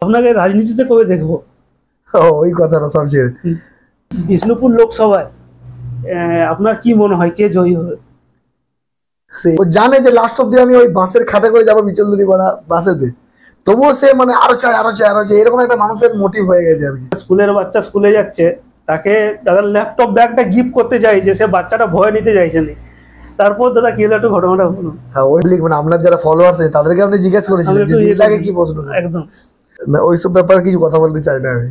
আপনাকে রাজনীতিতে কবে দেখবো? ওই কথাটা সবচেয়ে বিষ্ণুপুর লোকসভায় আপনার কি মনে হয় কে জয়ী হবে? ও জানে যে লাস্ট অব্দি আমি ওই বাসের খাটে করে যাবো বিচলদুলি পাড়া বাসেতে, তবুও সে মানে আরো চাই আরো চাই আরো চাই, এরকম একটা মানুষের মোটিভ হয়ে গেছে আর কি। স্কুলের বাচ্চা স্কুলে যাচ্ছে, তাকে দাদা ল্যাপটপ ব্যাগটা গিফট করতে চাইছে, সে বাচ্চাটা ভয় নিতে চাইছে না। তারপর দাদা কি হলো একটু ঘটনাটা বলুন। হ্যাঁ ওই মানে আপনার যারা ফলোয়ার্স আছে তাদেরকে আপনি জিজ্ঞেস করেছিলেন যে দিদিটাকে কি প্রশ্ন? একদম না ওইসব ব্যাপারে কিছু কথা বলতে চাই না আমি।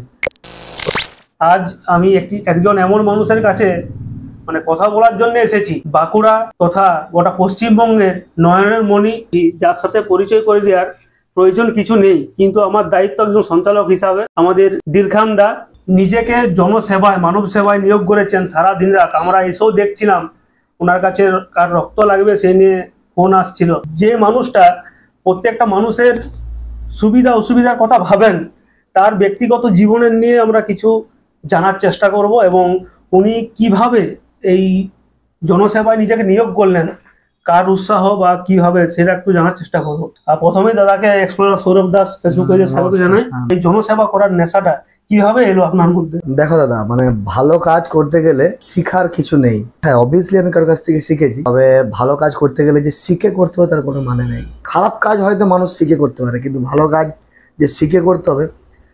আজ আমি একজন এমন মানুষের কাছে মানে কথা বলার জন্য এসেছি, বাঁকুড়া তথা গোটা পশ্চিমবঙ্গের নয়নের মণি, যার সাথে পরিচয় করে দেওয়ার প্রয়োজন কিছু নেই, কিন্তু আমার দায়িত্ব একজন সঞ্চালক হিসাবে। আমাদের দীরখান দা নিজেকে জনসেবায় মানব সেবায় নিয়োগ করেছেন সারা দিন রাত। আমরা এসেও দেখছিলাম ওনার কাছে কার রক্ত লাগবে সে নিয়ে ফোন আসছিল। যে মানুষটা প্রত্যেকটা মানুষের সুবিধা অসুবিধার কথা ভাবেন, তার ব্যক্তিগত জীবনের নিয়ে আমরা কিছু জানার চেষ্টা করব এবং উনি কিভাবে এই জনসেবায় নিজেকে নিয়োগ করলেন, কার উৎসাহ বা কিভাবে, সেটা একটু জানার চেষ্টা করবো। আর প্রথমে দাদাকে এক্সপ্লোরার সৌরভ দাস ফেসবুক পেজে স্বাগত জানাই। এই জনসেবা করার নেশাটা কিভাবে এলো আপনার মধ্যে? দেখো দাদা, মানে ভালো কাজ করতে গেলে শিখার কিছু নেই। হ্যাঁ অবভিয়াসলি আমি কারোর কাছ থেকে শিখেছি, তবে ভালো কাজ করতে গেলে যে শিখে করতে হবে তার কোনো মানে নেই। খারাপ কাজ হয়তো মানুষ শিখে করতে পারে, কিন্তু ভালো কাজ যে শিখে করতে হবে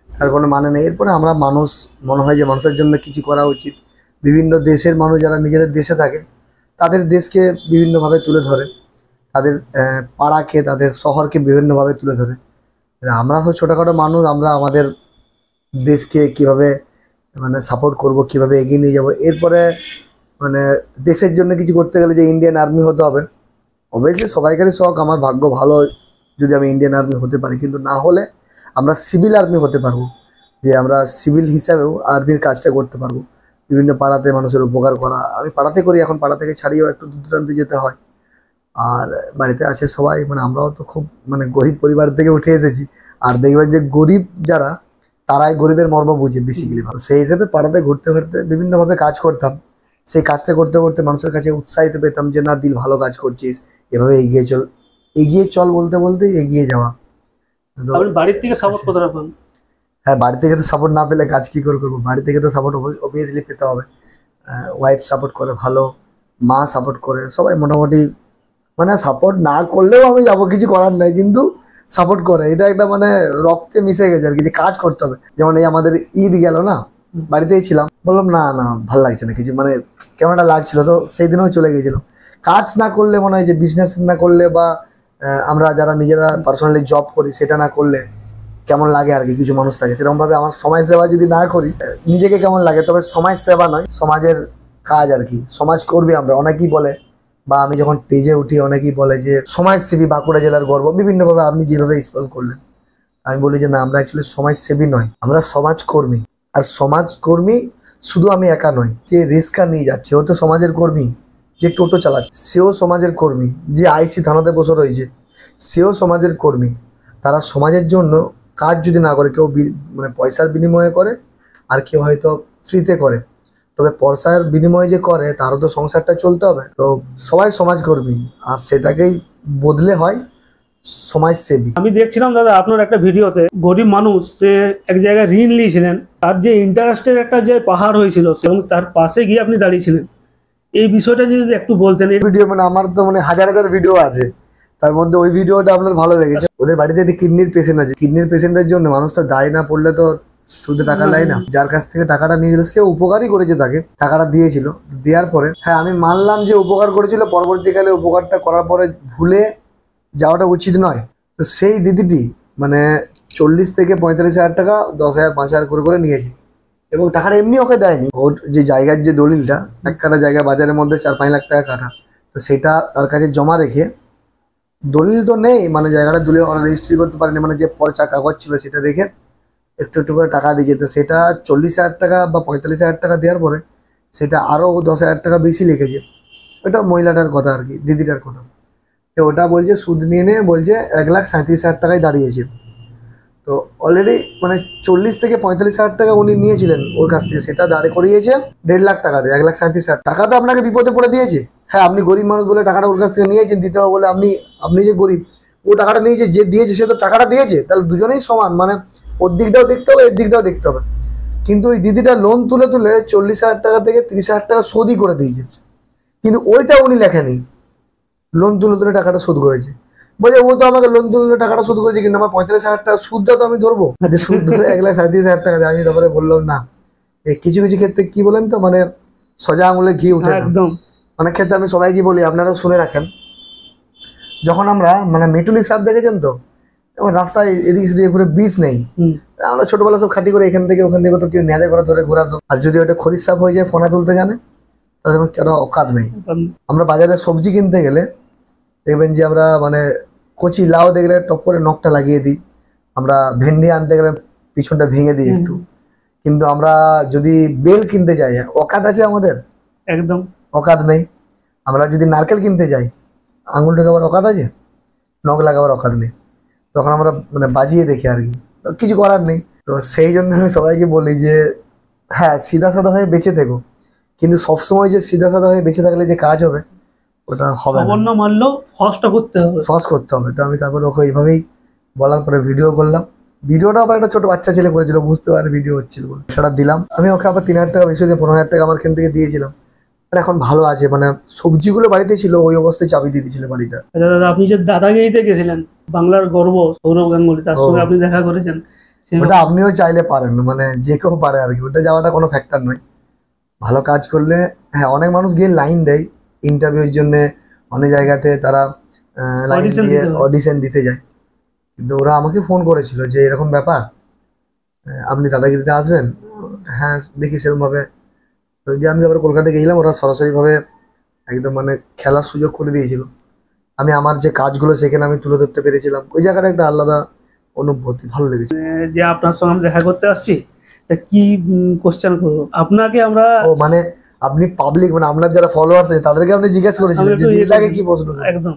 তার কোনো মানে নেই। এরপরে আমরা মানুষ, মনে হয় যে মানুষের জন্য কিছু করা উচিত। বিভিন্ন দেশের মানুষ যারা নিজেদের দেশে থাকে তাদের দেশকে বিভিন্নভাবে তুলে ধরে, তাদের পাড়াকে তাদের শহরকে বিভিন্নভাবে তুলে ধরে। আমরা তো ছোটোখাটো মানুষ, আমরা আমাদের দেশকে কিভাবে মানে সাপোর্ট করব, কিভাবে এগিয়ে নিয়ে যাব। এরপরে মানে দেশের জন্য কিছু করতে গেলে যে ইন্ডিয়ান আর্মি হতে হবে, অবভিয়াসলি সবাইকারই শখ। আমার ভাগ্য ভালো যদি আমি ইন্ডিয়ান আর্মি হতে পারি, কিন্তু না হলে আমরা সিভিল আর্মি হতে পারবো, যে আমরা সিভিল হিসাবেও আর্মির কাজটা করতে পারবো, বিভিন্ন পাড়াতে মানুষের উপকার করা। আমি পাড়াতে করি, এখন পাড়া থেকে ছাড়িয়েও একটু দূর দূরান্তে যেতে হয়। আর বাড়িতে আছে সবাই, মানে আমরাও তো খুব মানে গরিব পরিবার থেকে উঠে এসেছি। আর দেখবেন যে গরিব যারা, তারাই গরিবের মর্ম বুঝে বেসিক্যালি। সেই হিসেবে পাড়াতে ঘুরতে ঘুরতে বিভিন্নভাবে কাজ করতাম। সেই কাজটা করতে করতে মানুষের কাছে উৎসাহিত পেতাম যে না দিল, ভালো কাজ করছিস, এভাবে এগিয়ে চল। এগিয়ে চল বলতে বলতে এগিয়ে যাওয়া। আপনি বাড়ির থেকে সাপোর্ট কতটা পান? হ্যাঁ বাড়ি থেকে তো সাপোর্ট না পেলে কাজ কি করে করবো? বাড়ি থেকে তো সাপোর্ট অবভিয়াসলি পেতে হবে। ওয়াইফ সাপোর্ট করে ভালো, মা সাপোর্ট করে, সবাই মোটামুটি মানে সাপোর্ট না করলেও আমি যাবো, কিছু করার নাই, কিন্তু সাপোর্ট করে। এটা একটা মানে রক্তে মিশে গেছে আর কি, যে কাজ করতে হবে। যেমন এই আমাদের ঈদ গেল না, বাড়িতেই ছিলাম, বললাম না না ভাল লাগছে না কিছু, মানে কেমন একটা লাগছিল, তো সেই দিনও চলে গেছিল। কাজ না করলে মনে হয় যে বিজনেস না করলে বা আমরা যারা নিজেরা পার্সোনালি জব করি সেটা না করলে কেমন লাগে আর কি। কিছু মানুষ থাকে সেরকম ভাবে, আমার সমাজ সেবা যদি না করি নিজেকে কেমন লাগে। তবে সমাজ সেবা নয়, সমাজের কাজ আর কি, সমাজ করবে। আমরা অনেকেই বলে, বা আমি যখন পেজে উঠি অনেকেই বলে যে সমাজসেবী বাঁকুড়া জেলার গর্ব, বিভিন্নভাবে আপনি যেভাবে স্পেল করলেন। আমি বলি যে না, আমরা অ্যাকচুয়ালি সমাজসেবী নয়, আমরা সমাজকর্মী। আর সমাজকর্মী শুধু আমি একা নই, যে রিক্সা নিয়ে যাচ্ছে ও তো সমাজের কর্মী, যে টোটো চালাচ্ছে সেও সমাজের কর্মী, যে আইসি থানাতে বসে রয়েছে সেও সমাজের কর্মী। তারা সমাজের জন্য কাজ যদি না করে, কেউ মানে পয়সার বিনিময়ে করে আর কেউ হয়তো ফ্রিতে করে, তবে পয়সার বিনিময়ে যে করে তারও তো সংসারটা চলতে হবে। তো সবাই সমাজকর্মী, আর সেটাকেই বদলে হয় সমাজসেবী। আমি দেখছিলাম দাদা আপনার একটা ভিডিওতে, গরিব মানুষ সে এক জায়গায় ঋণ নিয়েছিলেন, তার যে ইন্টারেস্টের একটা যে পাহাড় হয়েছিল এবং তার পাশে গিয়ে আপনি দাঁড়িয়েছিলেন। এই বিষয়টা নিয়ে যদি একটু বলতেন। ভিডিও মানে আমার তো মানে হাজার হাজার ভিডিও আছে, তার মধ্যে ওই ভিডিওটা আপনার ভালো লেগেছে। ওদের বাড়িতে একটা কিডনির পেশেন্ট আছে, কিডনির পেশেন্টের জন্য মানুষ তো দায় না পড়লে তো শুধু টাকা নেয় না। যার কাছ থেকে টাকাটা নিয়েছিল সে উপকারই করেছে, তাকে টাকাটা দিয়েছিল। দেওয়ার পরে হ্যাঁ আমি মানলাম যে উপকার করেছিল, পরবর্তীকালে উপকারটা করার পরে ভুলে যাওয়াটা উচিত নয়। তো সেই দিদিটি মানে 40 থেকে 45 হাজার টাকা 10,000 5,000 করে করে নিয়েছে, এবং টাকাটা এমনি ওকে দেয়নি। ওর যে জায়গার যে দলিলটা, এক কাটা জায়গা বাজারের মধ্যে 4-5 লাখ টাকা কাটা, তো সেটা তার কাছে জমা রেখে, দলিল তো নেই মানে জায়গাটা দলিল রেজিস্ট্রি করতে পারেনি, মানে যে পর্চা কাগজ ছিল সেটা রেখে একটু একটু করে টাকা দিয়ে যেত। সেটা 40,000 টাকা বা 45,000 টাকা দেওয়ার পরে সেটা আরও 10,000 টাকা বেশি লিখেছে। ওটা মহিলাটার কথা আর কি, দিদিটার কথা। তো ওটা বলছে সুদ নিয়ে নিয়ে বলছে 1,37,000 টাকায় দাঁড়িয়েছে। তো অলরেডি মানে 40 থেকে 45,000 টাকা উনি নিয়েছিলেন ওর কাছ থেকে, সেটা দাঁড়ে করিয়েছে 1.5 লাখ টাকা দিয়ে। 1,37,000 টাকা তো আপনাকে বিপদে পড়ে দিয়েছে। হ্যাঁ আপনি গরিব মানুষ বলে টাকাটা ওর কাছ থেকে নিয়েছেন, দিতে হবে বলে। আপনি যে গরিব, ও টাকাটা নিয়েছে, যে দিয়েছে সে তো টাকাটা দিয়েছে, তাহলে দুজনেই সমান। মানে ওর দিকটাও দেখতে হবে, এর দিকটাও দেখতে হবে। কিন্তু ওই দিদিটা লোন তুলে তুলে 40,000 টাকা থেকে 30,000 টাকা শোধই করে দিয়েছে, কিন্তু ওইটা উনি লেখেনি লোন তুলে তুলে টাকাটা শোধ করেছে। বলছে ও তো আমাকে লোন তুলে তুলে টাকাটা শোধ করেছে, কিন্তু আমার 45,000 টাকা সুদটা তো আমি ধরবো, সুদ ধরে 1,37,000 টাকা দেয়। আমি তারপরে বললাম না, কিছু কিছু ক্ষেত্রে কি বলেন তো, মানে সোজা আঙুলে ঘি উঠে না। একদম। অনেক ক্ষেত্রে আমি সবাইকে বলি, আপনারা শুনে রাখেন, যখন আমরা মানে মেটুলি সাপ দেখেছেন তো, আমার রাস্তায় এদিকে সেদিকে ঘুরে ব্রিজ নেই, আমরা ছোটবেলা সব খাটি করে এখান থেকে ওখান থেকে তো কেউ নেদে করে ধরে ঘোরাতো। আর যদি ওটা খরিদ সাপ হয়ে যায়, ফোনা তুলতে জানে, তাহলে কেন অকাত নেই। আমরা বাজারে সবজি কিনতে গেলে দেখবেন যে আমরা মানে কচি লাউ দেখলে টপ করে নখটা লাগিয়ে দিই, আমরা ভেন্ডি আনতে গেলে পিছনটা ভেঙে দিই একটু। কিন্তু আমরা যদি বেল কিনতে যাই, অকাত আছে আমাদের? একদম অকাত নেই। আমরা যদি নারকেল কিনতে যাই, আঙুল ঢোকাবার অকাত আছে? নখ লাগাবার অকাত নেই। তখন আমরা মানে বাজিয়ে দেখি আর কি, কিছু করার নেই। তো সেই জন্য আমি সবাইকে বলি যে হ্যাঁ, সিধা সাদা হয়ে বেঁচে থেকো, কিন্তু সবসময় যে সিধা সাদা হয়ে বেঁচে থাকলে যে কাজ হবে, ওটা হবে না। সামান্য মানলেও ফসটা করতে হবে, ফস করতে হবে। তো আমি তারপরে ওকে এইভাবেই বলার পরে ভিডিও করলাম। ভিডিওটা আবার একটা ছোট বাচ্চা ছেলে করেছিল, বুঝতে পারে ভিডিও হচ্ছিল বলে, সেটা দিলাম। আমি ওকে আবার 3,000 টাকা বেশি দিয়ে 15,000 টাকা আমার এখান থেকে দিয়েছিলাম। মানে এখন ভালো আছে, মানে সবজিগুলো বাড়িতে ছিল, ওই অবস্থায় চাবি দিয়ে দিয়েছিল বাড়িটা। আচ্ছা দাদা, আপনি যে দাদাগিরিতে গেছিলেন, বাংলার গর্ব সৌরভ গাঙ্গুলি, তার সঙ্গে আপনি দেখা করেছেন, ওটা আপনিও চাইলে পারেন, মানে যে কেউ পারে আর কি, ওটা যাওয়াটা কোনো ফ্যাক্টর নয়। ভালো কাজ করলে, হ্যাঁ, অনেক মানুষ গিয়ে লাইন দেয় ইন্টারভিউর জন্য, অনেক জায়গাতে তারা লাইন Audition দিয়ে দিতে হয়। অডিশন দিতে যায়। কিন্তু ওরা আমাকে ফোন করেছিল যে এরকম ব্যাপার, আপনি দাদাগিরিতে আসবেন? হ্যাঁ দেখি সেরকম ভাবে। তো যে আমি আবার কলকাতায় গেছিলাম, ওরা সরাসরি ভাবে একদম মানে খেলার সুযোগ করে দিয়েছিল। আমি আমার যে কাজগুলো সেখানে আমি তুলে ধরতে পেরেছিলাম, ওই জায়গাটা একটা আলাদা অনুভূতি, ভালো লেগেছে। যে আপনার সঙ্গে আমি দেখা করতে আসছি, তা কি কোশ্চেন করবো আপনাকে আমরা? ও মানে আপনি পাবলিক, মানে আপনার যারা ফলোয়ার্স আছে তাদেরকে আপনি জিজ্ঞেস আমি করেছিলেন একটু যে ইয়ে দিদিটাকে করবো। কি প্রশ্ন করবো? একদম।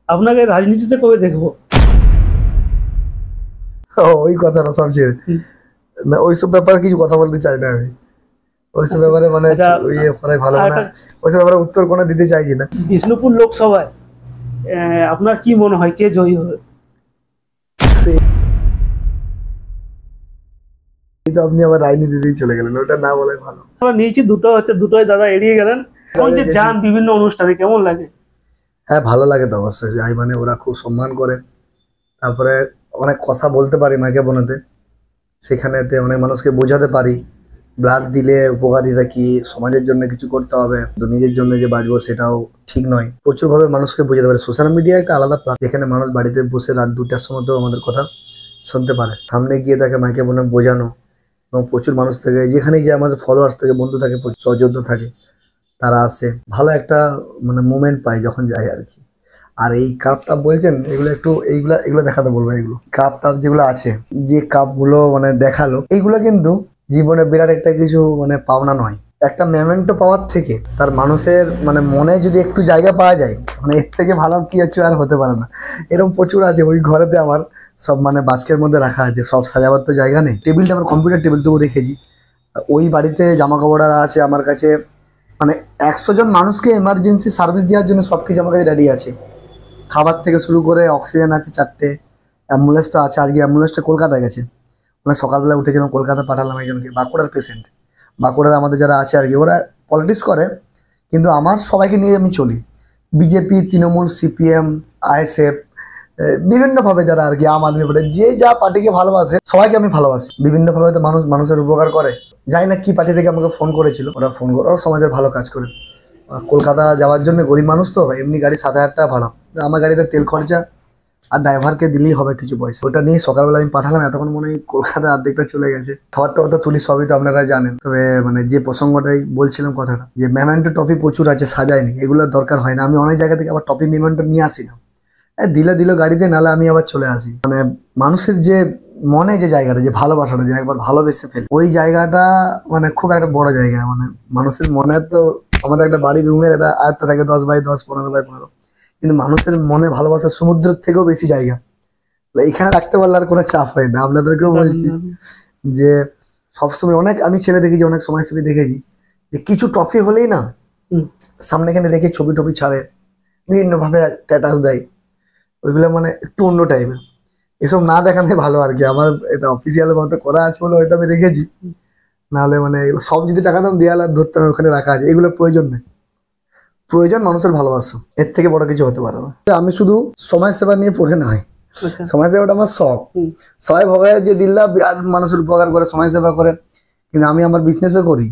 আপনাকে রাজনীতিতে কবে দেখবো? ওই কথাটা সব ছেড়ে, না ওইসব ব্যাপারে কিছু কথা বলতে চাই না আমি। ওইসব ব্যাপারে মানে আচ্ছা, ইয়ে করাই ভালো না, ওইসব ব্যাপারে উত্তর কোনো দিতে চাইছি না। বিষ্ণুপুর লোকসভায় আপনার কি মনে হয় কে জয়ী হবে? এই তো আপনি আবার রাজনীতিতেই চলে গেলেন, ওটা না বলাই ভালো। আমরা নিয়েছি দুটো, হচ্ছে দুটোই দাদা এড়িয়ে গেলেন। এখন যে যান বিভিন্ন অনুষ্ঠানে, কেমন লাগে? হ্যাঁ ভালো লাগে তো অবশ্যই, যাই মানে ওরা খুব সম্মান করে। তারপরে অনেক কথা বলতে পারি মাকে বোনাতে, সেখানেতে অনেক মানুষকে বোঝাতে পারি ব্লাড দিলে উপকারিতা কি, সমাজের জন্য কিছু করতে হবে, তো নিজের জন্য যে বাঁচবো সেটাও ঠিক নয়। প্রচুর ভাবে মানুষকে বোঝাতে পারে। সোশ্যাল মিডিয়া একটা আলাদা প্ল্যাটফর্ম, যেখানে মানুষ বাড়িতে বসে রাত 2টার সময়তেও আমাদের কথা শুনতে পারে। সামনে গিয়ে তাকে মাকে বোনে বোঝানো, এবং প্রচুর মানুষ থেকে, যেখানে যে আমাদের ফলোয়ার্স থেকে, বন্ধু থাকে, সহযোদ্ধ থাকে, তারা আসে, ভালো একটা মানে মুভমেন্ট পাই যখন যাই আর কি। আর এই কাপ টাপ বলছেন, এগুলো একটু এইগুলা এগুলো দেখাতে বলবো। এগুলো কাপ টাপ যেগুলো আছে, যে কাপগুলো মানে দেখালো, এইগুলো কিন্তু জীবনে বিরাট একটা কিছু মানে পাওনা নয়। একটা মেমেন্টো পাওয়ার থেকে তার মানুষের মানে মনে যদি একটু জায়গা পাওয়া যায়, মানে এর থেকে ভালো কি হচ্ছে আর হতে পারে না। এরকম প্রচুর আছে। ওই ঘরেতে আমার সব মানে বাস্কের মধ্যে রাখা আছে, সব সাজাবার তো জায়গা নেই। টেবিলটা আমার কম্পিউটার টেবিল তবু রেখেছি। ওই বাড়িতে জামা কাপড় আছে আমার কাছে, মানে 100 জন মানুষকে এমার্জেন্সি সার্ভিস দেওয়ার জন্য সবকিছু আমার কাছে রেডি আছে। খাবার থেকে শুরু করে অক্সিজেন আছে 4টে, অ্যাম্বুলেন্স তো আছে। আজকে অ্যাম্বুলেন্সটা কলকাতায় গেছে, মানে সকালবেলা উঠেছিলাম, কলকাতা পাঠালাম একজনকে, বাঁকুড়ার পেশেন্ট। বাঁকুড়ার আমাদের যারা আছে আর কি, ওরা পলিটিক্স করে, কিন্তু আমার সবাইকে নিয়ে আমি চলি। বিজেপি, তৃণমূল, সিপিএম, আইএসএফ, বিভিন্নভাবে যারা আর কি, আম আদমি পার্টি, যে যা পার্টিকে ভালোবাসে সবাইকে আমি ভালোবাসি। বিভিন্নভাবে তো মানুষ মানুষের উপকার করে। জানি না কি পার্টি থেকে আমাকে ফোন করেছিল, ওরা ফোন করে, ওরা সমাজের ভালো কাজ করে। কলকাতা যাওয়ার জন্য গরিব মানুষ তো, এমনি গাড়ি 7,000 টাকা ভাড়া, আমার গাড়িতে তেল খরচা আর ড্রাইভারকে দিলেই হবে কিছু পয়সা। ওটা নিয়ে সকালবেলা আমি পাঠালাম, এতক্ষণ মনে হয় কলকাতা অর্ধেকটা চলে গেছে। খাবারটা অত তুলি সবই তো আপনারা জানেন। তবে মানে যে প্রসঙ্গটাই বলছিলাম কথাটা, যে মেমেন্টো টপি প্রচুর আছে, সাজায়নি, এগুলোর দরকার হয় না। আমি অনেক জায়গা থেকে আবার টপি মেমেন্টো নিয়ে আসি না, দিলে দিল গাড়িতে, নালে আমি আবার চলে আসি। মানে মানুষের যে মনে যে জায়গাটা, যে ভালোবাসাটা, যে একবার ভালোবেসে ফেলে, ওই জায়গাটা মানে খুব একটা বড় জায়গা। মানে মানুষের মনে তো, আমাদের একটা বাড়ির রুমের একটা আয়ত্ত থাকে 10x10, 15x15, কিন্তু মানুষের মনে ভালোবাসা সমুদ্রের থেকেও বেশি জায়গা। এইখানে রাখতে পারলে আর কোনো চাপ হয় না। আপনাদেরকেও বলছি যে সবসময়, অনেক আমি ছেলে দেখেছি, অনেক সমাজসেবী দেখেছি, যে কিছু ট্রফি হলেই না সামনে এখানে রেখে ছবি টবি ছাড়ে, বিভিন্নভাবে স্ট্যাটাস দেয়। ওইগুলো মানে একটু অন্য টাইপের। এসব না দেখানোই ভালো আর কি। আমার এটা অফিসিয়াল মতো করা আছে বলে হয়তো আমি রেখেছি, নাহলে মানে সব যদি টাকা দাম দেওয়াল আর ধরতে হবে ওখানে রাখা আছে, এগুলো প্রয়োজন নেই। প্রয়োজন মানুষের ভালোবাসা, এর থেকে বড় কিছু হতে পারে না। আমি শুধু সমাজ সেবা নিয়ে পড়ে নাই, আচ্ছা। সমাজ সেবাটা আমার শখ। হুম। সবাই ভগায় যে দিল্লা বিরাট মানুষের উপকার করে, সমাজ সেবা করে, কিন্তু আমি আমার বিজনেসও করি।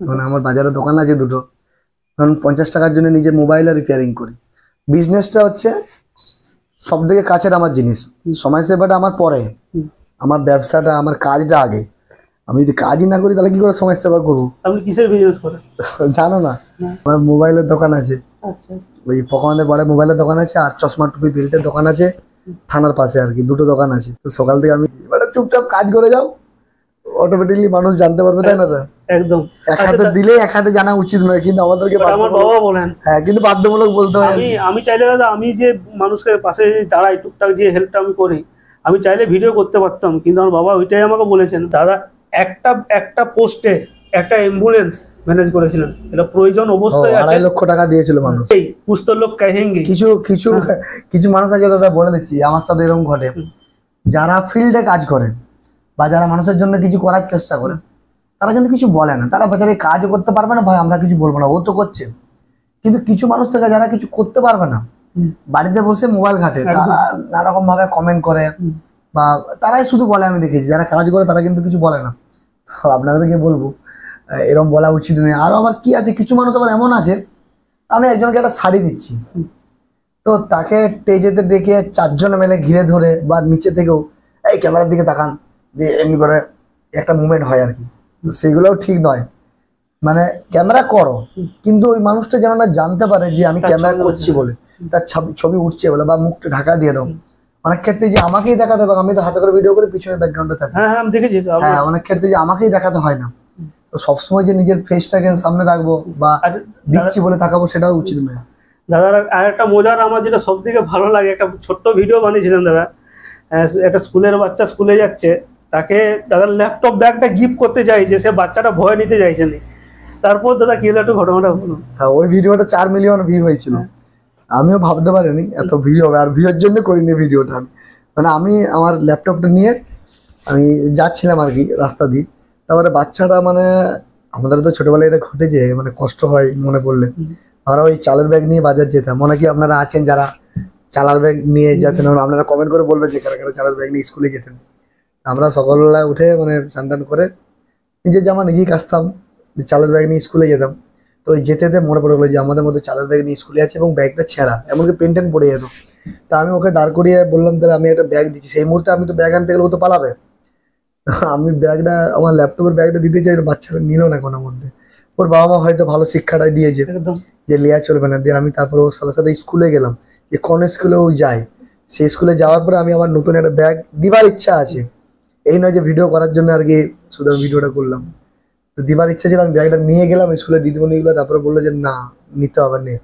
মানে আমার বাজারে দোকান আছে দুটো, কারণ 50 টাকার জন্য নিজে মোবাইল রিপেয়ারিং করি। বিজনেসটা হচ্ছে সব থেকে কাছের আমার জিনিস, সমাজ সেবাটা আমার পরে, আমার ব্যবসাটা, আমার কাজটা আগে। আমি যদি কাজই না করি তাহলে কি করে সমাজ সেবা করবো? আপনি কিসের বিজনেস করেন? জানো না, আমার মোবাইলের দোকান আছে, আচ্ছা। ওই পকমাদের পাড়ে মোবাইলের দোকান আছে, আর চশমা টুপি বেল্টের দোকান আছে থানার পাশে আর কি, দুটো দোকান আছে। তো সকাল থেকে আমি মানে চুপচাপ কাজ করে যাও, অটোমেটিকলি মানুষ জানতে পারবে, তাই না? একদম। এক হাতে দিলে এক হাতে জানা উচিত নয়, কিন্তু আমাদেরকে আমার বাবা বলেন, হ্যাঁ কিন্তু বাধ্যমূলক বলতে হয়। আমি চাইলে দাদা, আমি যে মানুষের পাশে দাঁড়াই, টুকটাক যে হেল্পটা আমি করি, আমি চাইলে ভিডিও করতে পারতাম, কিন্তু আমার বাবা ওইটাই আমাকে বলেছেন, দাদা একটা পোস্টে একটা অ্যাম্বুলেন্স ম্যানেজ করেছিলেন, এটা প্রয়োজন অবশ্যই আছে। 2.5 লক্ষ টাকা দিয়েছিল মানুষ। এই পুস্ত লোক কাহেঙ্গে কিছু কিছু কিছু মানুষ আছে দাদা, বলে দিচ্ছি, আমার সাথে এরকম ঘটে, যারা ফিল্ডে কাজ করে বা যারা মানুষের জন্য কিছু করার চেষ্টা করে, তারা কিন্তু কিছু বলে না, তারা বেচারে কাজও করতে পারবে না, ভাই আমরা কিছু বলবো না, ও তো করছে। কিন্তু কিছু মানুষ থেকে যারা কিছু করতে পারবে না, বাড়িতে বসে মোবাইল ঘাটে, তারা নানারকম ভাবে কমেন্ট করে, বা তারাই শুধু বলে। আমি দেখেছি যারা কাজ করে তারা কিন্তু কিছু বলে না। তো আপনাদেরকে বলবো এরকম বলা উচিত নয়। আরো আবার কি আছে, কিছু মানুষ আবার এমন আছে, আমি একজনকে একটা শাড়ি দিচ্ছি, তো তাকে স্টেজেতে ডেকে 4 জন মিলে ঘিরে ধরে, বা নিচে থেকেও এই ক্যামেরার দিকে তাকান দিয়ে এমনি করে একটা মুভমেন্ট হয় আর কি। তো সেগুলোও ঠিক নয়। মানে ক্যামেরা করো, কিন্তু ওই মানুষটা যেন না জানতে পারে যে আমি ক্যামেরা করছি বলে, তার ছবি উঠছে বলে, বা মুখটা ঢাকা দিয়ে দাও। অনেক ক্ষেত্রে যে আমাকেই দেখাতে হবে, আমি তো হাতে করে ভিডিও করে পিছনে ব্যাকগ্রাউন্ডে থাকি। হ্যাঁ, আমি দেখেছি। হ্যাঁ, অনেক ক্ষেত্রে যে আমাকেই দেখাতে হয় না। তো সবসময় যে নিজের ফেসটাকে সামনে রাখবো বা দিচ্ছি বলে তাকাবো, সেটাও উচিত নয়। দাদার আর একটা মজার, আমার যেটা সব থেকে ভালো লাগে, একটা ছোট্ট ভিডিও বানিয়েছিলেন দাদা। একটা স্কুলের বাচ্চা স্কুলে যাচ্ছে, তাকে দাদার ল্যাপটপ ব্যাগটা গিফট করতে চাইছে, সে বাচ্চাটা ভয় নিতে চাইছে না। তারপর দাদা কি হলো, একটু ঘটনাটা বলুন। হ্যাঁ, ওই ভিডিওটা 4 মিলিয়ন ভিউ হয়েছিল। আমিও ভাবতে পারিনি এত ভিউ হবে, আর ভিউর জন্য করিনি ভিডিওটা। মানে আমি আমার ল্যাপটপটা নিয়ে আমি যাচ্ছিলাম আর কি রাস্তা দিয়ে, তারপরে বাচ্চাটা, মানে আমাদের তো ছোটবেলায় এটা ঘটেছে, মানে কষ্ট হয় মনে পড়লে। আমরা ওই চালের ব্যাগ নিয়ে বাজার যেতাম, মনে কি আপনারা আছেন যারা চালার ব্যাগ নিয়ে যেতেন, আপনারা কমেন্ট করে বলবেন যে কারা কারা চালের ব্যাগ নিয়ে স্কুলে যেতেন। আমরা সকালবেলায় উঠে মানে স্নান টান করে নিজের জামা নিজেই কাচতাম, চালের ব্যাগ নিয়ে স্কুলে যেতাম। তো ওই যেতে যেতে মনে পড়ে গেলো যে আমাদের মধ্যে চালের ব্যাগ নিয়ে স্কুলে আছে এবং ব্যাগটা ছেঁড়া, এমনকি পেন টেন পড়ে যেত। তা আমি ওকে দাঁড় করিয়ে বললাম, তাহলে আমি একটা ব্যাগ দিচ্ছি। সেই মুহূর্তে আমি তো ব্যাগ আনতে গেলে ও তো পালাবে, আমি ব্যাগটা, আমার ল্যাপটপের ব্যাগটা দিতে চাই, বাচ্চারা নিল না কোনো মধ্যে। ওর বাবা মা হয়তো ভালো শিক্ষাটাই দিয়েছে একদম। যে লিয়া চলবে না, দিয়ে আমি তারপরে ওর সাথে সাথে স্কুলে গেলাম, যে কোন স্কুলে ও যায়। সেই স্কুলে যাওয়ার পরে আমি আবার নতুন একটা ব্যাগ দিবার ইচ্ছা আছে, এই নয় যে ভিডিও করার জন্য আর কি শুধু আমি ভিডিওটা করলাম। তো দিবার ইচ্ছা ছিল, আমি ব্যাগটা নিয়ে গেলাম স্কুলে দিদিমণিগুলো, তারপরে বললো যে না নিতে হবে, নিয়ে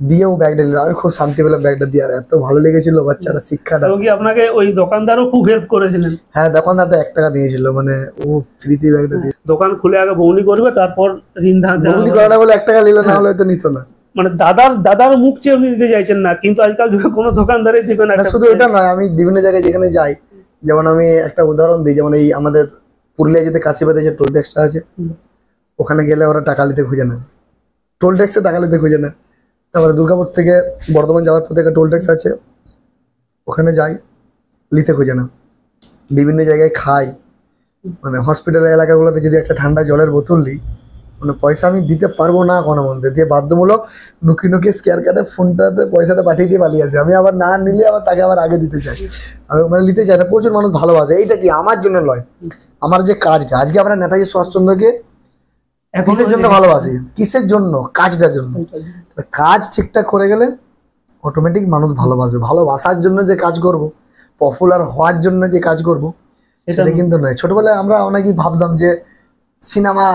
দিয়ে ও ব্যাগটা নিল। আমি খুব শান্তি পেলাম ব্যাগটা দিয়ে, আর এত ভালো লেগেছিল বাচ্চারা শিক্ষাটা। এবং কি আপনাকে ওই দোকানদারও খুব হেল্প করেছিলেন? হ্যাঁ, দোকানদারটা 1 টাকা নিয়েছিল, মানে ও ফ্রিতে ব্যাগটা দিয়ে। দোকান খুলে আগে বউনি করবে, তারপর ঋণ ধার বউনি করা না বলে 1 টাকা নিল, না হলে তো নিত না। মানে দাদার মুখ চেয়ে উনি দিতে চাইছেন না, কিন্তু আজকাল যুগে কোনো দোকানদারই দিবে না। শুধু এটা নয়, আমি বিভিন্ন জায়গায় যেখানে যাই, যেমন আমি একটা উদাহরণ দিই, যেমন এই আমাদের পুরুলিয়া যেতে কাশিবাদে যে টোল ট্যাক্সটা আছে, ওখানে গেলে ওরা টাকা নিতে খুঁজে না, টোল ট্যাক্সে টাকা নিতে খুঁজে না। তারপরে দুর্গাপুর থেকে বর্ধমান যাওয়ার পথে একটা টোল ট্যাক্স আছে, ওখানে যাই, নিতে খুঁজে না। বিভিন্ন জায়গায় খাই, মানে হসপিটালের এলাকাগুলোতে যদি একটা ঠান্ডা জলের বোতল নিই, মানে পয়সা আমি দিতে পারবো না কোনো মধ্যে, দিয়ে বাধ্যমূলক নুকি স্কেয়ার কার্ডে ফোনটাতে পয়সাটা পাঠিয়ে দিয়ে পালিয়ে আসে। আমি আবার না নিলে আবার তাকে আবার আগে দিতে চাই, আমি মানে নিতে চাই না। প্রচুর মানুষ ভালোবাসে। এইটা কি আমার জন্য নয়, আমার যে কাজটা, আজকে আমরা নেতাজি সুভাষচন্দ্রকে কিসের জন্য ভালোবাসি, কিসের জন্য? কাজটার জন্য। কাজ ঠিকঠাক করে গেলে অটোমেটিক মানুষ ভালোবাসবে। ভালোবাসার জন্য যে কাজ করব, পপুলার হওয়ার জন্য যে কাজ করব, সেটা কিন্তু নয়। ছোটবেলায় আমরা অনেকেই ভাবতাম যে সিনেমা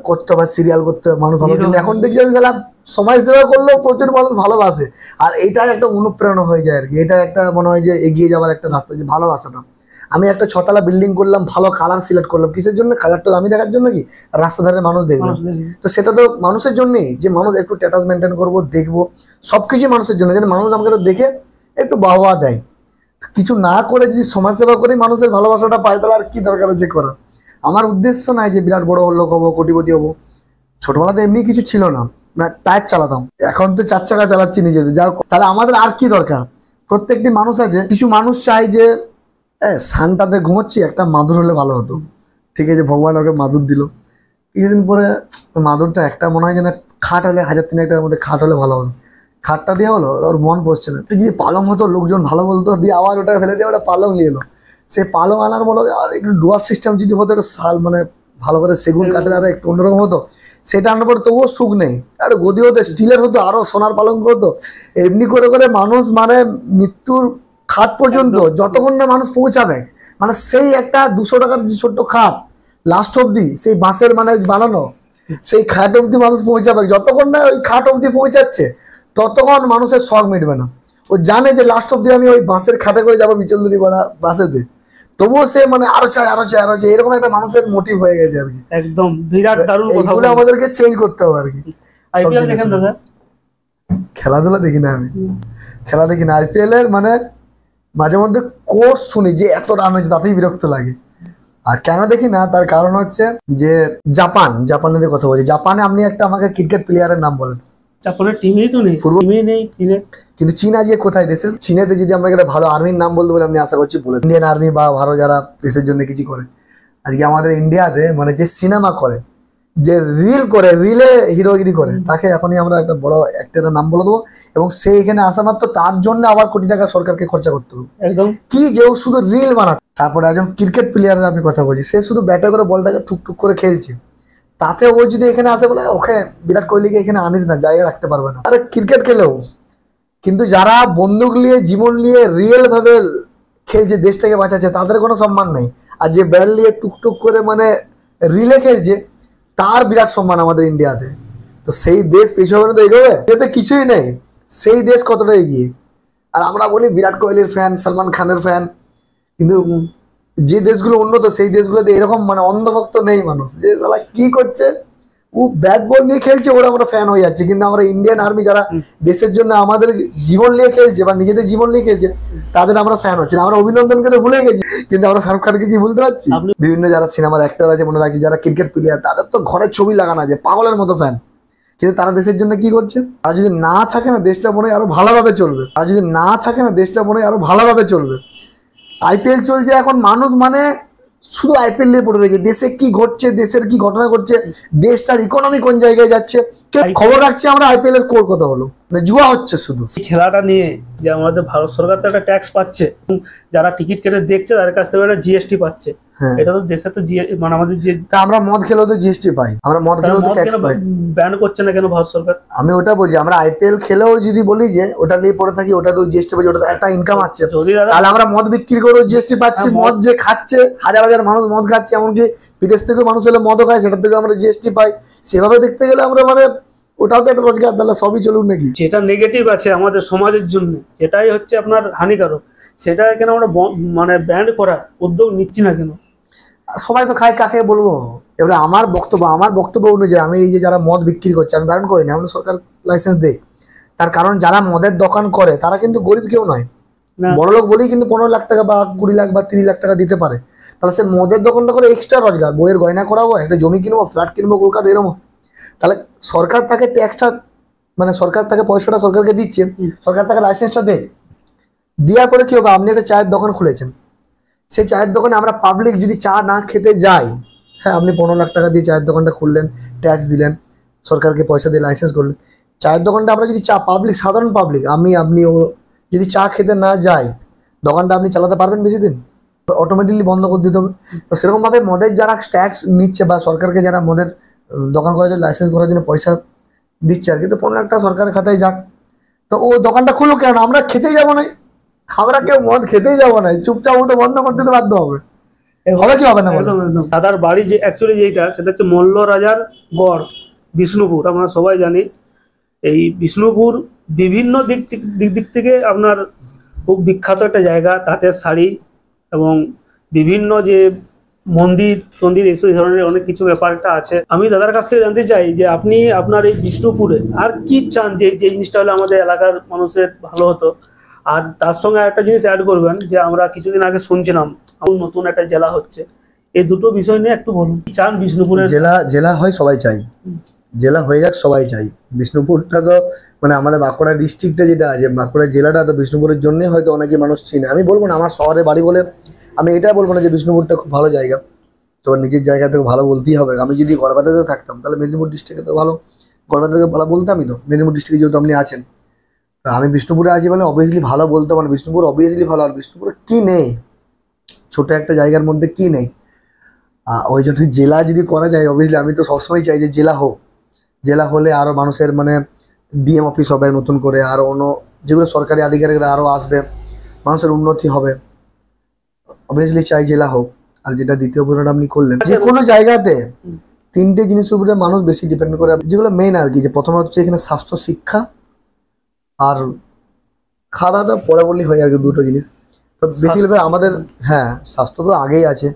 করতে হবে, সিরিয়াল করতে হবে, মানুষ ভালো, কিন্তু এখন দেখি আমি গেলাম সমাজ সেবা করলেও প্রচুর মানুষ ভালোবাসে। আর এইটাই একটা অনুপ্রেরণা হয়ে যায় আর কি। এটা একটা মনে হয় যে এগিয়ে যাওয়ার একটা রাস্তা, যে ভালোবাসাটা। আমি একটা 6 তলা বিল্ডিং করলাম, ভালো কালার সিলেক্ট করলাম, কিসের জন্য? কালারটা আমি দেখার জন্য, কি রাস্তা ধারে মানুষ দেখবে। তো সেটা তো মানুষের জন্যই, যে মানুষ একটু স্ট্যাটাস মেনটেন করবো, দেখবো, সবকিছু মানুষের জন্য, যেন মানুষ আমাকে দেখে একটু বাহবা দেয়। কিছু না করে যদি সমাজসেবা করে মানুষের ভালোবাসাটা পায়, তাহলে আর কি দরকার আছে করার। আমার উদ্দেশ্য নাই যে বিরাট বড় লোক হবো, কোটিপতি হবো। ছোটবেলাতে এমনি কিছু ছিল না, মানে টায়ার চালাতাম, এখন তো 4 চাকা চালাচ্ছি নিজেদের। যা তাহলে আমাদের আর কি দরকার? প্রত্যেকটি মানুষ আছে, কিছু মানুষ চাই যে সানটাতে ঘুমোচ্ছি, একটা মাদুর হলে ভালো হতো। ঠিক আছে, ভগবান ওকে মাদুর দিল, কিছুদিন পরে মাদুরটা একটা মনে হয় যেন খাট হলে 1000-3 টাকার মধ্যে খাট হলে ভালো হতো। খাটটা দেওয়া হলো, ওর মন বসছে না। যদি পালং হতো, লোকজন ভালো বলতো, দিয়ে আবার ওটা ফেলে দিয়ে ওটা পালং নিয়ে এলো। সে পালং আনার বলো আর একটু ডুয়ার সিস্টেম যদি হতো, একটা শাল মানে ভালো করে সেগুন কাঠের আর একটু অন্যরকম হতো, সেটা আনার পর তবুও সুখ নেই। আর গদি হতো, স্টিলের হতো, আরো সোনার পালঙ্ক হতো। এমনি করে করে মানুষ মানে মৃত্যুর খাট পর্যন্ত যতক্ষণ না মানুষ পৌঁছাবে, মানে সেই একটা 200 টাকার যে ছোট্ট খাট লাস্ট অব্দি সেই বাঁশের মানে বানানো সেই খাট অব্দি মানুষ পৌঁছাবে। যতক্ষণ না ওই খাট অব্দি পৌঁছাচ্ছে, ততক্ষণ মানুষের শখ মিটবে না। ও জানে যে লাস্ট অব্দি আমি ওই বাঁশের খাটে করে যাবো বিচলদুরি বাড়া বাসেতে, তবুও সে মানে আরো চাই আরো চাই আরো চাই, এরকম একটা মানুষের মোটিভ হয়ে গেছে আর কি। একদম বিরাট দারুণ কথা এইগুলো আমাদেরকে চেঞ্জ করতে হবে আর কি। আইপিএল দেখেন দাদা? খেলাধুলা দেখি না আমি, খেলা দেখি না। আইপিএল এর মানে মাঝে মধ্যে কোর্স শুনি যে এত রান হয়েছে, তাতেই বিরক্ত লাগে। আর কেন দেখি না, তার কারণ হচ্ছে যে জাপানের কথা বলছি। জাপানে আপনি একটা আমাকে ক্রিকেট প্লেয়ারের নাম বলেন। জাপানের টিমই তো নেই, টিমই নেই চীনে। কিন্তু চীন আজকে কোথায় দেশের? চীনেতে যদি আমরা একটা ভালো আর্মির নাম বলতে বলে, আমি আশা করছি বলে ইন্ডিয়ান আর্মি বা ভারত যারা দেশের জন্য কিছু করে। আজকে আমাদের ইন্ডিয়াতে মানে যে সিনেমা করে, যে রিল করে, রিলে হিরোগিরি করে, তাকে এখনই আমরা একটা বড় অ্যাক্টরের নাম বলে দেবো, এবং সে এখানে আসা মাত্র তার জন্য আবার কোটি টাকা সরকারকে খরচা করতে হবে। একদম কি যে ও শুধু রিল বানাচ্ছে। তারপরে একজন ক্রিকেট প্লেয়ারের আপনি কথা বলছি, সে শুধু ব্যাটে করে বলটাকে টুকটুক করে খেলছে, তাতে ও যদি এখানে আসে বলে ওকে বিরাট কোহলিকে এখানে আনিস না, জায়গা রাখতে পারবে না। আরে ক্রিকেট খেলেও কিন্তু যারা বন্দুক নিয়ে জীবন নিয়ে রিয়েল ভাবে খেলছে, দেশটাকে বাঁচাচ্ছে, তাদের কোনো সম্মান নেই। আর যে ব্যাট নিয়ে টুকটুক করে মানে রিলে খেলছে, তার বিরাট সম্মান আমাদের ইন্ডিয়াতে। তো সেই দেশ পিছনে তো এগোবে, এতে কিছুই নেই। সেই দেশ কতটা এগিয়ে। আর আমরা বলি বিরাট কোহলির ফ্যান, সালমান খানের ফ্যান, কিন্তু যে দেশগুলো উন্নত সেই দেশগুলোতে এরকম মানে অন্ধভক্ত নেই মানুষ, যে তারা কি করছে ও ব্যাট বল নিয়ে খেলছে, ওরা আমরা ফ্যান হয়ে যাচ্ছে। কিন্তু আমরা ইন্ডিয়ান আর্মি যারা দেশের জন্য আমাদের জীবন নিয়ে খেলছে বা নিজেদের জীবন নিয়ে খেলছে, তাদের আমরা ফ্যান হচ্ছি না। আমরা অভিনন্দনকে তো ভুলে গেছি, কিন্তু আমরা শাহরুখ খানকে কি ভুলতে পারছি? বিভিন্ন যারা সিনেমার অ্যাক্টর আছে মনে রাখছি, যারা ক্রিকেট প্লেয়ার, তাদের তো ঘরের ছবি লাগানো আছে, পাগলের মতো ফ্যান। কিন্তু তারা দেশের জন্য কি করছে? তারা যদি না থাকে না, দেশটা মনে হয় আরো ভালোভাবে চলবে। তারা যদি না থাকে না, দেশটা মনে হয় আরো ভালোভাবে চলবে। আইপিএল চলছে এখন, মানুষ মানে শুধু আইপিএল নিয়ে পড়ে রয়েছে। দেশে কি ঘটছে, দেশের কি ঘটনা ঘটছে, দেশটার ইকোনমি কোন জায়গায় যাচ্ছে, খবর রাখছি আমরা। আইপিএল এর স্কোর কত হলো, মানে জুয়া হচ্ছে শুধু। এই খেলাটা নিয়ে যে আমাদের ভারত সরকার তো একটা ট্যাক্স পাচ্ছে, যারা টিকিট কেটে দেখছে তাদের কাছ থেকে একটা জিএসটি পাচ্ছে। এটা তো দেশে তো মানে আমাদের যে আমরা মদ খেলেও তো জিএসটি পাই, আমরা মদ খেলেও তো ট্যাক্স পাই। ব্যান করছে না কেন ভারত সরকার? আমি ওটা বলছি, আমরা আইপিএল খেলেও যদি বলি যে ওটা নিয়ে পড়ে থাকি, ওটা তো জিএসটি পাই, ওটা একটা ইনকাম আসছে। তাহলে আমরা মদ বিক্রি করেও জিএসটি পাচ্ছি। মদ যে খাচ্ছে, হাজার হাজার মানুষ মদ খাচ্ছে, এমনকি বিদেশ থেকে মানুষ হলে মদও খায়, সেটা থেকে আমরা জিএসটি পাই। সেভাবে দেখতে গেলে আমরা মানে ওটাও তো একটা রোজগার, তাহলে সবই চলুন নাকি। যেটা নেগেটিভ আছে আমাদের সমাজের জন্য, যেটাই হচ্ছে আপনার হানিকারক, সেটা কেন আমরা মানে ব্যান করার উদ্যোগ নিচ্ছি না কেন? সবাই তো খায়, কাকে বলবো? এবারে আমার বক্তব্য অনুযায়ী আমি এই যে যারা মদ বিক্রি করছে, আমি বারণ করি না, আমরা সরকার লাইসেন্স দেয়। তার কারণ যারা মদের দোকান করে তারা কিন্তু গরিব কেউ নয়, বড় লোক বলেই কিন্তু 15 লাখ টাকা বা 20 লাখ বা 30 লাখ টাকা দিতে পারে। তাহলে সে মদের দোকানটা করে এক্সট্রা রোজগার, বইয়ের গয়না করাবো, একটা জমি কিনবো, ফ্ল্যাট কিনবো কলকাতা, এরকম। তাহলে সরকার তাকে ট্যাক্সটা মানে সরকার তাকে পয়সাটা সরকারকে দিচ্ছে, সরকার তাকে লাইসেন্সটা দেয়। দেওয়ার পরে কি হবে? আপনি একটা চায়ের দোকান খুলেছেন, সেই চায়ের দোকানে আমরা পাবলিক যদি চা না খেতে যাই, হ্যাঁ আপনি 15 লাখ টাকা দিয়ে চায়ের দোকানটা খুললেন, ট্যাক্স দিলেন, সরকারকে পয়সা দিয়ে লাইসেন্স করলেন। চায়ের দোকানটা আমরা যদি পাবলিক, সাধারণ পাবলিক, আপনি ও যদি চা খেতে না যাই, দোকানটা আপনি চালাতে পারবেন বেশি দিন? অটোমেটিকলি বন্ধ করে দিতে হবে। তো সেরকম ভাবে মদের যারা ট্যাক্স নিচ্ছে বা সরকারকে যারা মদের দোকান করার জন্য লাইসেন্স করার জন্য পয়সা দিচ্ছে আর কি, তো 15 লাখ টাকা সরকারের খাতায় যাক। তো ও দোকানটা খুলো কেন? আমরা খেতেই যাবো না, আমরা কেউ মদ খেতেই যাবো না, চুপচাপ তো বন্ধ করতে তো বাধ্য হবে। হবে কি হবে না? দাদার বাড়ি যে অ্যাকচুয়ালি যেটা, সেটা হচ্ছে মল্ল রাজার গড় বিষ্ণুপুর। আমরা সবাই জানি এই বিষ্ণুপুর বিভিন্ন দিক থেকে আপনার খুব বিখ্যাত একটা জায়গা। তাঁতের শাড়ি এবং বিভিন্ন যে মন্দির এই ধরনের অনেক কিছু ব্যাপারটা আছে। আমি দাদার কাছ থেকে জানতে চাই যে আপনি আপনার এই বিষ্ণুপুরে আর কি চান, যে জিনিসটা হলে আমাদের এলাকার মানুষের ভালো হতো, আর তার সঙ্গে একটা জিনিস অ্যাড করবেন, যে আমরা কিছুদিন আগে শুনছিলাম নতুন একটা জেলা হচ্ছে, এই দুটো বিষয় নিয়ে একটু বলুন। চান বিষ্ণুপুরের জেলা জেলা হয় সবাই চাই, জেলা হয়ে যাক সবাই চাই। বিষ্ণুপুরটা তো মানে আমাদের বাঁকুড়া ডিস্ট্রিক্টটা যেটা আছে, বাঁকুড়া জেলাটা তো বিষ্ণুপুরের জন্যই হয়তো অনেকে মানুষ চিনে। আমি বলবো না আমার শহরে বাড়ি বলে আমি এটা বলবো না যে বিষ্ণুপুরটা খুব ভালো জায়গা, তো নিজের জায়গা থেকে ভালো বলতেই হবে। আমি যদি গড়বাতাতে থাকতাম তাহলে মেদিনীপুর ডিস্ট্রিক্টে তো ভালো, গড়বাতাকে ভালো বলতামই তো। মেদিনীপুর ডিস্ট্রিক্টে যেহেতু আপনি আছেন, তো আমি বিষ্ণুপুরে আছি মানে অবভিয়াসলি ভালো বলতে, মানে বিষ্ণুপুর অবভিয়াসলি ভালো। আর বিষ্ণুপুরে কি নেই, ছোট একটা জায়গার মধ্যে কি নেই? ওই জন্য জেলা যদি করা যায়, অবভিয়াসলি আমি তো সবসময় চাই যে জেলা হোক। জেলা হলে আরও মানুষের মানে ডিএম অফিস হবে নতুন করে, আরও অন্য যেগুলো সরকারি আধিকারিকরা আরও আসবে, মানুষের উন্নতি হবে। অবভিয়াসলি চাই জেলা হোক। আর যেটা দ্বিতীয় প্রশ্নটা আপনি করলেন, যে কোনো জায়গাতে তিনটে জিনিসের উপরে মানুষ বেশি ডিপেন্ড করে, যেগুলো মেইন আর কি। যে প্রথমে হচ্ছে এখানে স্বাস্থ্য, শিক্ষা আর খাওয়া দাওয়াটা পরে বললেই হয় আর কি, দুটো জিনিস। তো বেশিরভাগ আমাদের, হ্যাঁ স্বাস্থ্য তো আগেই আছে,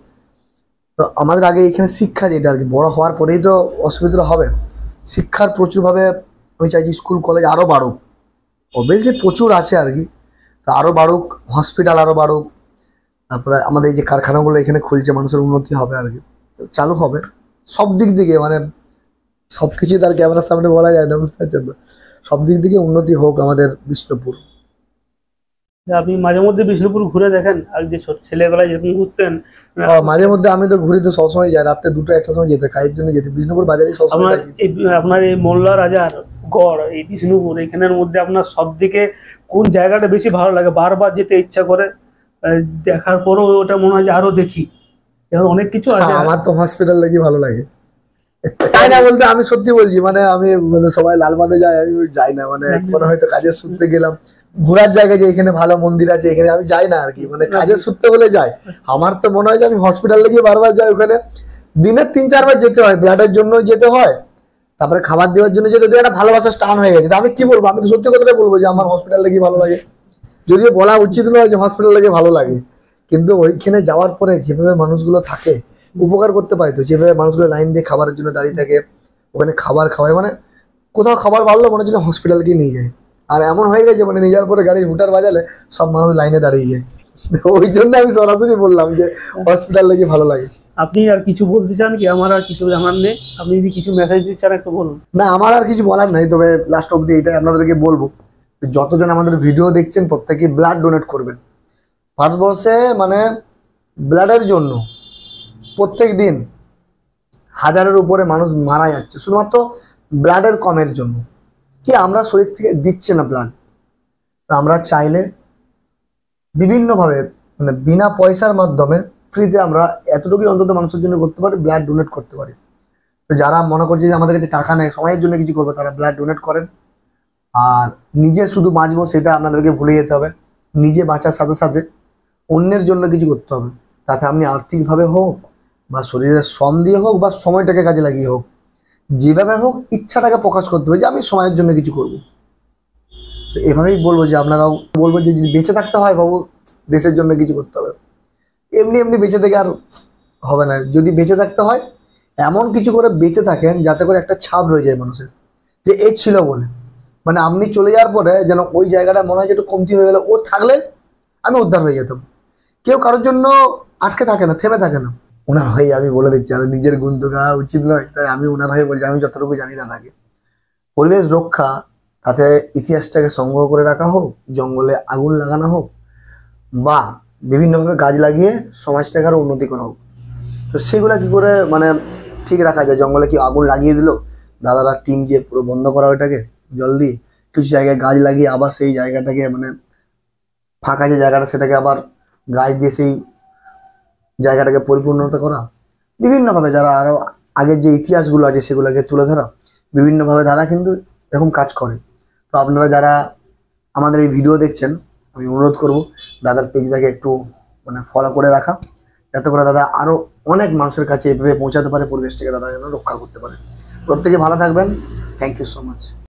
তো আমাদের আগে এখানে শিক্ষা যেটা আর কি, বড় হওয়ার পরেই তো অসুবিধা হবে। শিক্ষার প্রচুরভাবে আমি চাইছি স্কুল কলেজ আরও বাড়ুক, অবভিয়াসলি প্রচুর আছে আর কি, তো আরও বাড়ুক। হসপিটাল আরও বাড়ুক, তারপরে আমাদের এই যে কারখানাগুলো এখানে খুলছে, মানুষের উন্নতি হবে আর কি, চালু হবে সব দিক থেকে। মানে সব কিছু তার ক্যামেরার সামনে বলা যায় না, বুঝতে পারছেন তো। সব দিক থেকে উন্নতি হোক আমাদের বিষ্ণুপুর। আপনি মাঝে মধ্যে বিষ্ণুপুর ঘুরে দেখেন, আর যে ছোট ছেলেবেলায় যেরকম ঘুরতেন। মাঝে মধ্যে আমি তো ঘুরি, তো সবসময় যাই, রাত্রে 2টা 1টার সময় যেতে, কাজের জন্য যেতে বিষ্ণুপুর বাজারে সবসময় আপনার থাকি। আপনার এই মোল্লা রাজার গড়, এই বিষ্ণুপুর, এখানের মধ্যে আপনার সব দিকে কোন জায়গাটা বেশি ভালো লাগে, বারবার যেতে ইচ্ছা করে, দেখার পরও ওটা মনে হয় যে আরো দেখি? এরকম অনেক কিছু আছে। আমার তো হসপিটাল লাগি ভালো লাগে। তাই না বলতে আমি সত্যি বলছি, মানে আমি মানে সবাই লালবাঁধে যায়, আমি যাই না। মানে একবার হয়তো কাজের সূত্রে গেলাম, ঘোরার জায়গায় যে এখানে ভালো মন্দির আছে এখানে আমি যাই না আর কি, মানে কাজের সূত্রে হলে যাই। আমার তো মনে হয় যে আমি হসপিটাল লেগে বারবার যাই, ওখানে দিনে 3-4 বার যেতে হয়, ব্লাডের জন্য যেতে হয়, তারপরে খাবার দেওয়ার জন্য যেতে, একটা ভালোবাসার টান হয়ে গেছে। আমি কি বলবো, আমি তো সত্যি কথাটা বলবো যে আমার হসপিটাল লেগে ভালো লাগে। যদিও বলা উচিত নয় যে হসপিটাল লেগে ভালো লাগে, কিন্তু ওইখানে যাওয়ার পরে যেভাবে মানুষগুলো থাকে, উপকার করতে পারে। তো যেভাবে মানুষগুলো লাইন দিয়ে খাবারের জন্য দাঁড়িয়ে থাকে, ওখানে খাবার খাওয়ায়, মানে কোথাও খাবার বাড়লো মনে হচ্ছে হসপিটালকে নিয়ে যায়। আর এমন হয়ে গেছে মানে নিয়ে যাওয়ার পরে গাড়ির হুটার বাজালে সব মানুষ লাইনে দাঁড়িয়ে যায়। ওই জন্য আমি সরাসরি বললাম যে হসপিটাল লেগে ভালো লাগে। আপনি আর কিছু বলতে চান কি? আমার আর কিছু জানার নেই, আপনি যদি কিছু মেসেজ দিতে চান একটু বলুন। না, আমার আর কিছু বলার নাই, তবে লাস্ট অব্দি এটাই আপনাদেরকে বলবো, যতজন আমাদের ভিডিও দেখছেন প্রত্যেকে ব্লাড ডোনেট করবেন। ভারতবর্ষে মানে ব্লাডের জন্য প্রত্যেক দিন 1000-এর উপরে মানুষ মারা যাচ্ছে শুধুমাত্র ব্লাডের কমের জন্য। কি আমরা শরীর থেকে দিচ্ছে না ব্লাড, তো আমরা চাইলে বিভিন্নভাবে মানে বিনা পয়সার মাধ্যমে ফ্রিতে আমরা এতটুকুই অন্তত মানুষের জন্য করতে পারি, ব্লাড ডোনেট করতে পারি। তো যারা মনে করছে যে আমাদের কাছে টাকা নেই, সময়ের জন্য কিছু করবে, তারা ব্লাড ডোনেট করেন। আর নিজে শুধু বাঁচবো সেটা আপনাদেরকে ভুলে যেতে হবে, নিজে বাঁচার সাথে সাথে অন্যের জন্য কিছু করতে হবে। তাতে আপনি আর্থিকভাবে হোক বা শরীরের শ্রম দিয়ে হোক বা সময়টাকে কাজে লাগিয়ে হোক, যেভাবে হোক ইচ্ছাটাকে প্রকাশ করতে হবে যে আমি সময়ের জন্য কিছু করব। তো এভাবেই বলবো যে আপনারাও বলবো যে যদি বেঁচে থাকতে হয় বাবু, দেশের জন্য কিছু করতে হবে। এমনি এমনি বেঁচে থেকে আর হবে না। যদি বেঁচে থাকতে হয় এমন কিছু করে বেঁচে থাকেন যাতে করে একটা ছাপ রয়ে যায় মানুষের, যে এ ছিল বলে। মানে আপনি চলে যাওয়ার পরে যেন ওই জায়গাটা মনে হয় যে একটু কমতি হয়ে গেল, ও থাকলে আমি উদ্ধার হয়ে যেতাম। কেউ কারোর জন্য আটকে থাকে না, থেমে থাকে না। ওনার হয়ে আমি বলে দিচ্ছি, আর নিজের গুণ তো গাওয়া উচিত নয়, তাই আমি ওনার হয়ে বলছি, আমি যতটুকু জানি না থাকে। পরিবেশ রক্ষা, তাতে ইতিহাসটাকে সংগ্রহ করে রাখা হোক, জঙ্গলে আগুন লাগানো হোক, বা বিভিন্নভাবে গাছ লাগিয়ে সমাজটাকে আরো উন্নতি করা হোক। তো সেগুলা কি করে মানে ঠিক রাখা যায়? জঙ্গলে কি আগুন লাগিয়ে দিল, দাদারা টিম দিয়ে পুরো বন্ধ করা ওইটাকে জল দিয়ে, কিছু জায়গায় গাছ লাগিয়ে আবার সেই জায়গাটাকে মানে ফাঁকা যে জায়গাটা সেটাকে আবার গাছ দিয়ে সেই জায়গাটাকে পরিপূর্ণতা করা, বিভিন্নভাবে যারা আরো আগের যে ইতিহাসগুলো আছে সেগুলোকে তুলে ধরা, বিভিন্নভাবে দাদা কিন্তু এরকম কাজ করে। তো আপনারা যারা আমাদের এই ভিডিও দেখছেন, আমি অনুরোধ করব দাদার পেজটাকে একটু মানে ফলো করে রাখা, যাতে করে দাদা আরো অনেক মানুষের কাছে এভাবে পৌঁছাতে পারে, পরিবেশটাকে দাদা যেন রক্ষা করতে পারে। প্রত্যেকে ভালো থাকবেন। Thank you so much.